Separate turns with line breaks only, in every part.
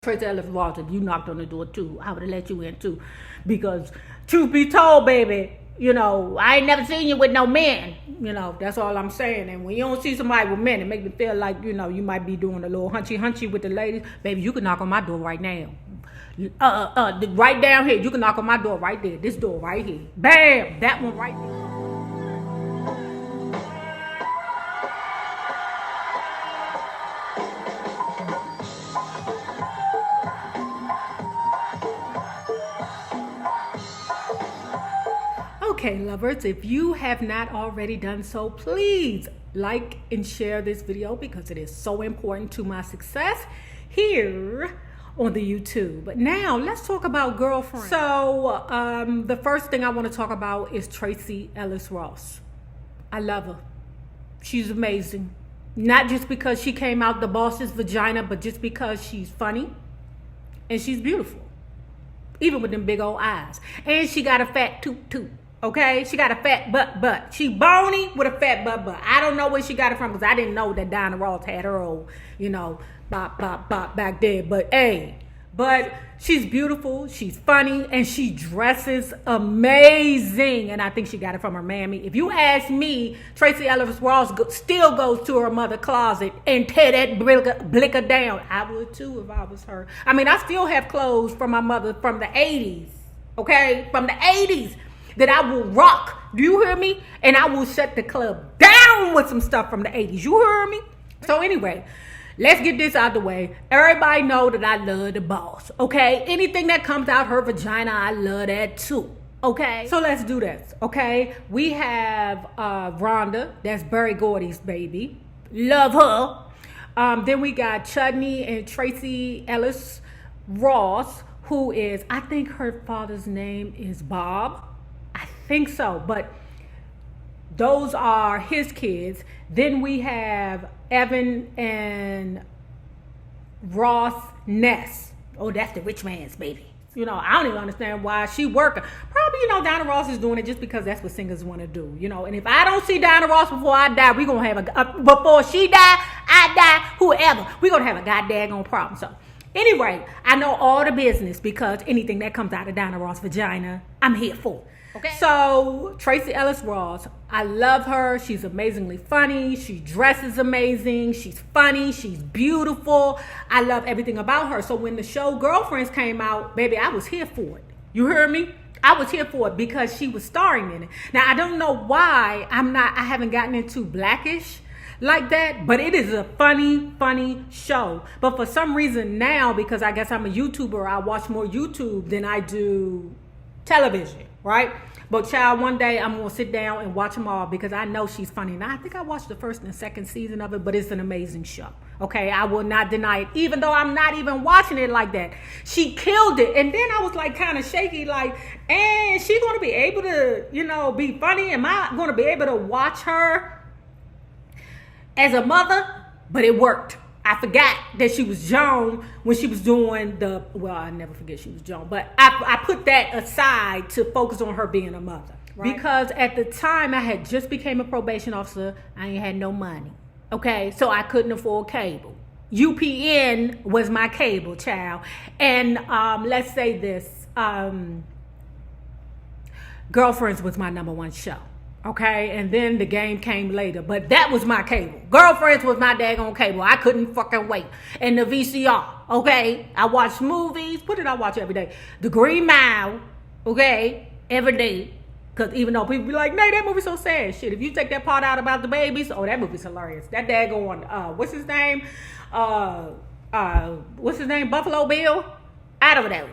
Tracy Ellis Ross, if you knocked on the door too, I would have let you in too. Because truth be told, baby, you know, I ain't never seen you with no men. You know, that's all I'm saying. And when you don't see somebody with men, it make me feel like, you know, you might be doing a little hunchy with the ladies. Baby, you can knock on my door right now. Right down here. You can knock on my door right there. This door right here. Bam! That one right there. Okay, lovers, if you have not already done so, please like and share this video because it is so important to my success here on the YouTube. But now let's talk about girlfriends. So the first thing I want to talk about is Tracy Ellis Ross. I love her. She's amazing. Not just because she came out the boss's vagina, but just because she's funny and she's beautiful. Even with them big old eyes. And she got a fat toot. Okay, she got a fat butt. She bony with a fat butt. I don't know where she got it from because I didn't know that Diana Ross had her old, you know, bop back there. But hey, she's beautiful, she's funny, and she dresses amazing. And I think she got it from her mammy. If you ask me, Tracy Ellis Ross still goes to her mother's closet and tear that blicker down. I would too if I was her. I mean, I still have clothes from my mother from the 80s. Okay, from the 80s. That I will rock. Do you hear me? And I will shut the club down with some stuff from the 80s. You hear me? So anyway, let's get this out the way. Everybody know that I love the boss. Okay? Anything that comes out her vagina, I love that too. Okay? So let's do this. Okay? We have Rhonda. That's Berry Gordy's baby. Love her. Then we got Chudney and Tracy Ellis Ross, who is, I think her father's name is Bob. I think so, but those are his kids. Then we have Evan and Ross Ness. Oh, that's the rich man's baby. You know, I don't even understand why she working. Probably, you know, Diana Ross is doing it just because that's what singers want to do. You know, and if I don't see Diana Ross before I die, we're going to have before she die, I die, whoever, we're going to have a goddamn problem. So anyway, I know all the business because anything that comes out of Diana Ross' vagina, I'm here for. Okay. So Tracy Ellis Ross, I love her. She's amazingly funny. She dresses amazing. She's funny. She's beautiful. I love everything about her. So when the show Girlfriends came out, baby, I was here for it. You heard me? I was here for it because she was starring in it. Now I don't know why I haven't gotten into Blackish like that, but it is a funny show. But for some reason now, because I guess I'm a YouTuber, I watch more YouTube than I do television, right? But child, one day I'm gonna sit down and watch them all because I know she's funny. Now I think I watched the first and second season of it, but it's an amazing show. Okay, I will not deny it, even though I'm not even watching it like that. She killed it, and then I was like kind of shaky, like, and she gonna be able to, you know, be funny? Am I gonna be able to watch her as a mother? But it worked. I forgot that she was Joan when she was doing well, I never forget she was Joan, but I put that aside to focus on her being a mother. Right. Because at the time I had just became a probation officer, I ain't had no money. Okay, so I couldn't afford cable. UPN was my cable, child. And let's say this, Girlfriends was my #1 show. Okay, and then the game came later, but that was my cable. Girlfriends was my daggone cable. I couldn't fucking wait. And the VCR, okay? I watched movies. What did I watch every day? The Green Mile, okay? Every day. Because even though people be like, "Nay, that movie's so sad." Shit, if you take that part out about the babies, oh, that movie's hilarious. That daggone, what's his name? Buffalo Bill? I don't know.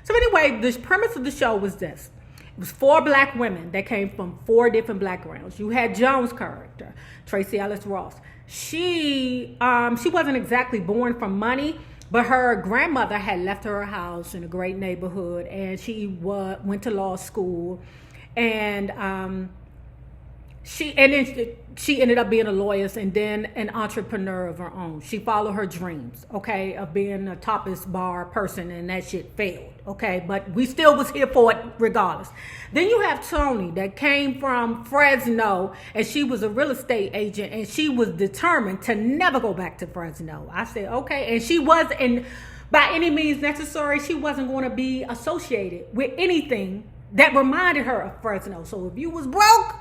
So anyway, the premise of the show was this. It was 4 black women that came from 4 different backgrounds. You had Joan's character, Tracy Ellis Ross. She wasn't exactly born from money, but her grandmother had left her a house in a great neighborhood, and she went to law school, and she ended up being a lawyer and then an entrepreneur of her own. She followed her dreams, okay, of being a tapas bar person, and that shit failed, okay? But we still was here for it regardless. Then you have Toni that came from Fresno, and she was a real estate agent, and she was determined to never go back to Fresno. I said, okay, and she was in by any means necessary, she wasn't going to be associated with anything that reminded her of Fresno. So if you was broke,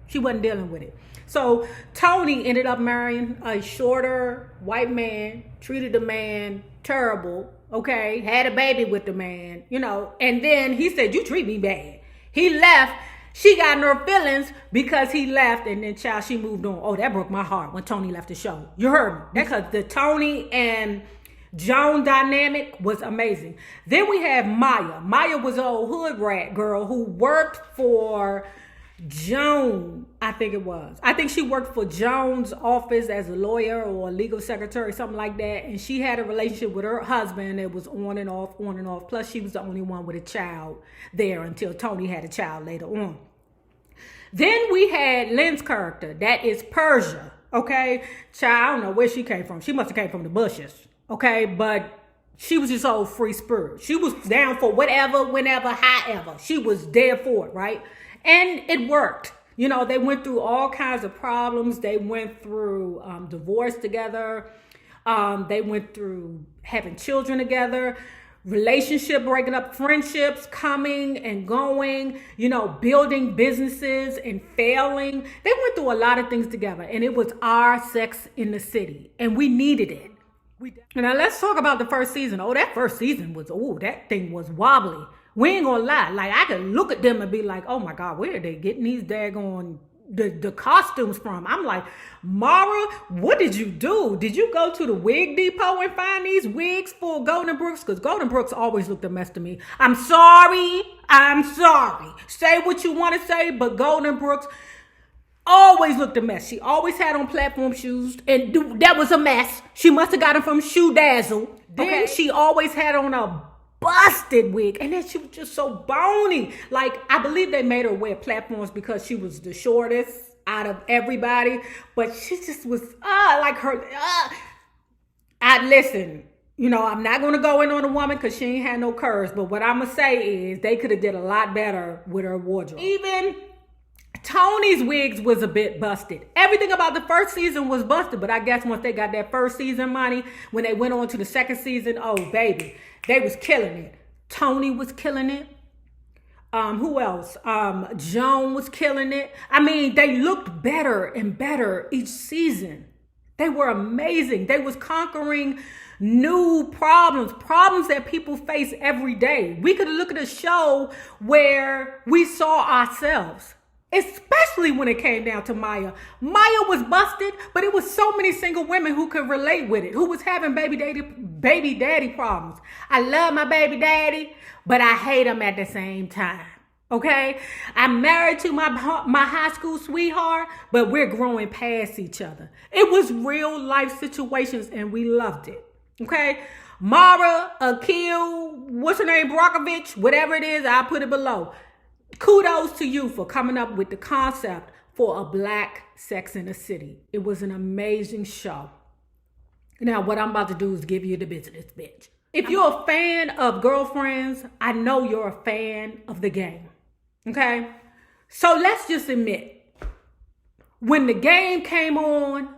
she wasn't dealing with it. So Toni ended up marrying a shorter white man, treated the man terrible, okay, had a baby with the man, you know, and then he said, you treat me bad. He left. She got in her feelings because he left, and then child, she moved on. Oh, that broke my heart when Toni left the show. You heard me. Because the Toni and Joan dynamic was amazing. Then we have Maya. Maya was an old hood rat girl who worked for Joan, I think it was. I think she worked for Joan's office as a lawyer or a legal secretary, something like that. And she had a relationship with her husband. It was on and off, on and off. Plus, she was the only one with a child there until Toni had a child later on. Then we had Lynn's character. That is Persia, okay? Child, I don't know where she came from. She must have came from the bushes, okay? But she was just old free spirit. She was down for whatever, whenever, however. She was there for it, right? And it worked. You know, they went through all kinds of problems. They went through divorce together. They went through having children together, relationship breaking up, friendships coming and going, you know, building businesses and failing. They went through a lot of things together, and it was our Sex in the City, and we needed it. Now let's talk about the first season. Oh, that first season was, that thing was wobbly. We ain't gonna lie. Like, I could look at them and be like, oh my God, where are they getting these daggone the costumes from? I'm like, Mara, what did you do? Did you go to the wig depot and find these wigs for Golden Brooks? Because Golden Brooks always looked a mess to me. I'm sorry. Say what you want to say, but Golden Brooks always looked a mess. She always had on platform shoes, and that was a mess. She must have got them from Shoe Dazzle. Then she always had on a busted wig, and then she was just so bony. Like, I believe they made her wear platforms because she was the shortest out of everybody, but she just was like her. I listen. You know, I'm not gonna go in on a woman because she ain't had no curves, but what I'm gonna say is they could have did a lot better with her wardrobe. Even Toni's wigs was a bit busted. Everything about the first season was busted, but I guess once they got that first season money, when they went on to the second season, oh baby, they was killing it. Toni was killing it. Who else? Joan was killing it. I mean, they looked better and better each season. They were amazing. They was conquering new problems that people face every day. We could look at a show where we saw ourselves. Especially when it came down to Maya. Maya was busted, but it was so many single women who could relate with it, who was having baby daddy problems. I love my baby daddy, but I hate him at the same time. Okay? I'm married to my high school sweetheart, but we're growing past each other. It was real life situations, and we loved it. Okay? Mara, Akil, what's her name, Brockovich, whatever it is, I'll put it below. Kudos to you for coming up with the concept for a black Sex in the City. It was an amazing show. Now, what I'm about to do is give you the business, bitch. If you're a fan of Girlfriends, I know you're a fan of the game. Okay? So let's just admit, when the game came on,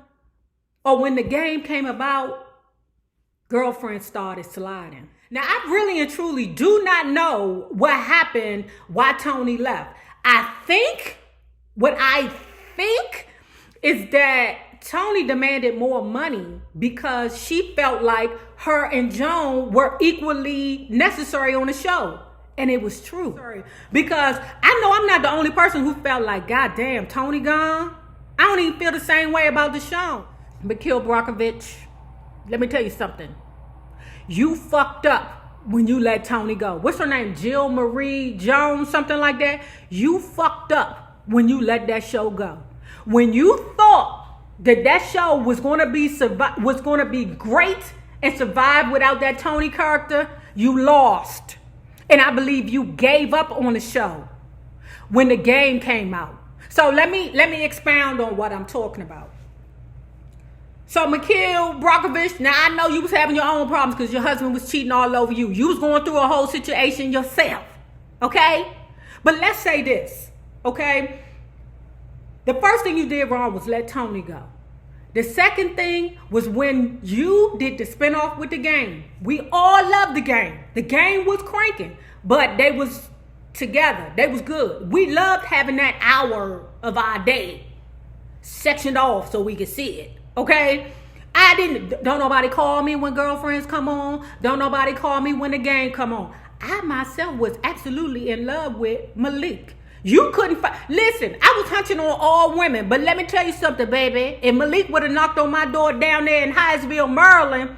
or when the game came about, Girlfriends started sliding. Now, I really and truly do not know what happened, why Toni left. What I think is that Toni demanded more money because she felt like her and Joan were equally necessary on the show. And it was true. Because I know I'm not the only person who felt like, God damn, Toni gone? I don't even feel the same way about the show. But Kill Brockovich, let me tell you something. You fucked up when you let Toni go. What's her name? Jill Marie Jones, something like that. You fucked up when you let that show go. When you thought that show was going to be great and survive without that Toni character, you lost. And I believe you gave up on the show when the game came out. So let me expound on what I'm talking about. So Mikhail Brockovich, now I know you was having your own problems because your husband was cheating all over you. You was going through a whole situation yourself, okay? But let's say this, okay? The first thing you did wrong was let Toni go. The second thing was when you did the spinoff with The Game. We all loved The Game. The Game was cranking, but they was together. They was good. We loved having that hour of our day sectioned off so we could see it. Okay? Don't nobody call me when Girlfriends come on. Don't nobody call me when The Game come on. I myself was absolutely in love with Malik. You couldn't listen, I was hunching on all women, but let me tell you something, baby. If Malik would have knocked on my door down there in Hyattsville, Maryland,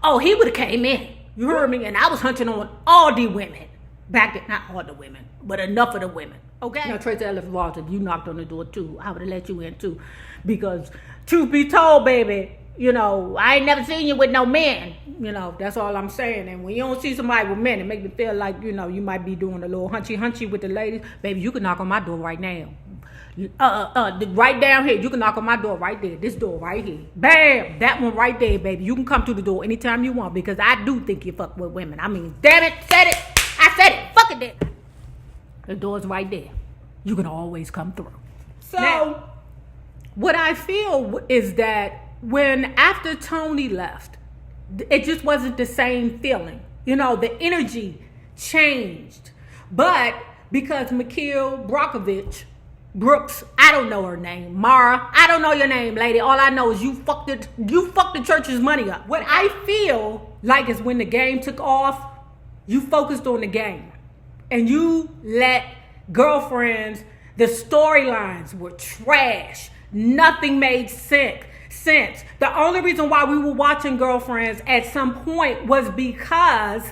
oh, he would have came in. You heard me? And I was hunching on all the women. Back then, not all the women, but enough of the women. Okay? Now, Tracy Ellis Walter, you knocked on the door too. I would have let you in too. Because, truth be told, baby, you know, I ain't never seen you with no men. You know, that's all I'm saying. And when you don't see somebody with men, it make me feel like, you know, you might be doing a little hunchy with the ladies. Baby, you can knock on my door right now. Right down here. You can knock on my door right there. This door right here. Bam! That one right there, baby. You can come through the door anytime you want because I do think you fuck with women. I mean, damn it, said it. I said it. Fuck it then. The door's right there. You can always come through. So, now, what I feel is that when after Toni left, it just wasn't the same feeling. You know, the energy changed. But because Mikhail Brooks, I don't know her name. Mara, I don't know your name, lady. All I know is you fucked the church's money up. What I feel like is when The Game took off, you focused on the game. And you let Girlfriends, the storylines were trash. Nothing made sense. The only reason why we were watching Girlfriends at some point was because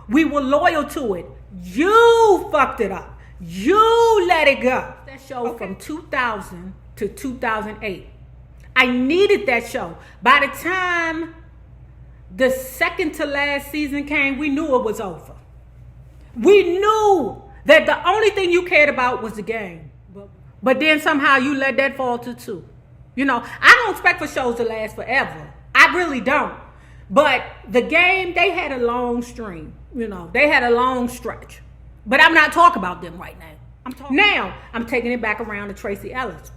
we were loyal to it. You fucked it up. You let it go. That show from 2000 to 2008. I needed that show. By the time the second to last season came, we knew it was over. We knew that the only thing you cared about was the game. But then somehow you let that fall to two. You know, I don't expect for shows to last forever. I really don't. But The Game, they had a long stream. You know, they had a long stretch. But I'm not talking about them right now. I'm taking it back around to Tracy Ellis.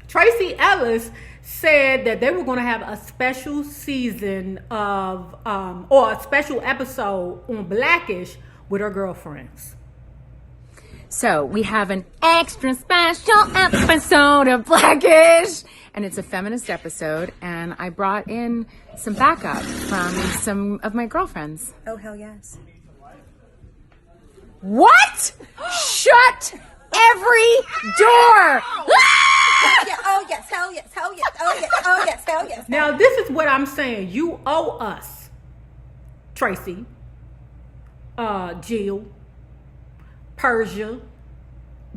Tracy Ellis said that they were going to have a special season of, or a special episode on Blackish with her girlfriends.
So we have an extra special episode of Blackish, and it's a feminist episode, and I brought in some backup from some of my girlfriends.
Oh, hell yes.
What? Shut every door!
Yeah, oh yes, hell yes, hell yes, oh yes, oh yes, hell yes.
Now this is what I'm saying. You owe us, Tracy, Jill, Persia,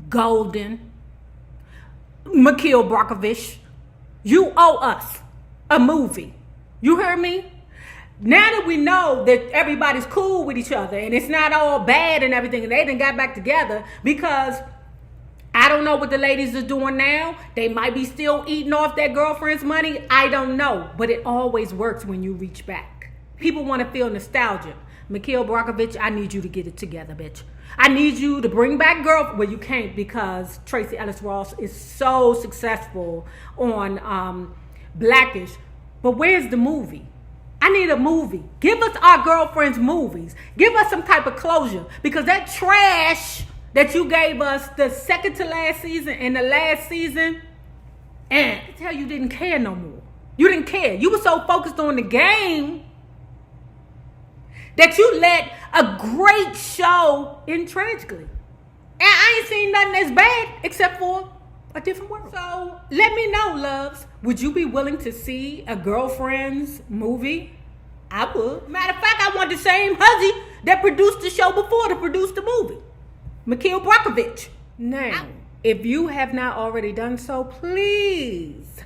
Golden, Mikhail Brockovich. You owe us a movie. You heard me? Now that we know that everybody's cool with each other and it's not all bad and everything, and they done got back together, because I don't know what the ladies are doing now. They might be still eating off their girlfriend's money. I don't know. But it always works when you reach back. People want to feel nostalgia. Mikhail Brockovich, I need you to get it together, bitch. I need you to bring back well, you can't, because Tracy Ellis Ross is so successful on Blackish. But where's the movie? I need a movie. Give us our girlfriends movies. Give us some type of closure. Because that trash that you gave us the second to last season and the last season, and I tell you didn't care no more. You didn't care. You were so focused on the game that you let a great show end tragically. And I ain't seen nothing that's bad except for a different world. So let me know, loves. Would you be willing to see a Girlfriends movie? I would. Matter of fact, I want the same huzzy that produced the show before to produce the movie. Mikhail Brockovich. Now, if you have not already done so, please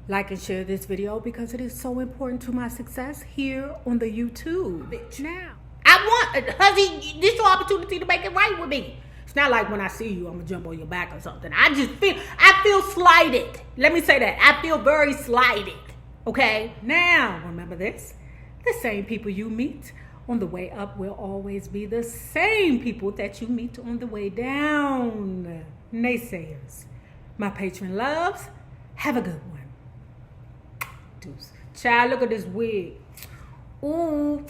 like and share this video, because it is so important to my success here on the YouTube. Bitch. Now, I want, huzzy, this your opportunity to make it right with me. It's not like when I see you, I'm gonna jump on your back or something. I feel slighted. Let me say that. I feel very slighted. Okay? Now, remember this. The same people you meet on the way up will always be the same people that you meet on the way down. Naysayers. My patron loves, have a good one. Child, look at this wig. Ooh,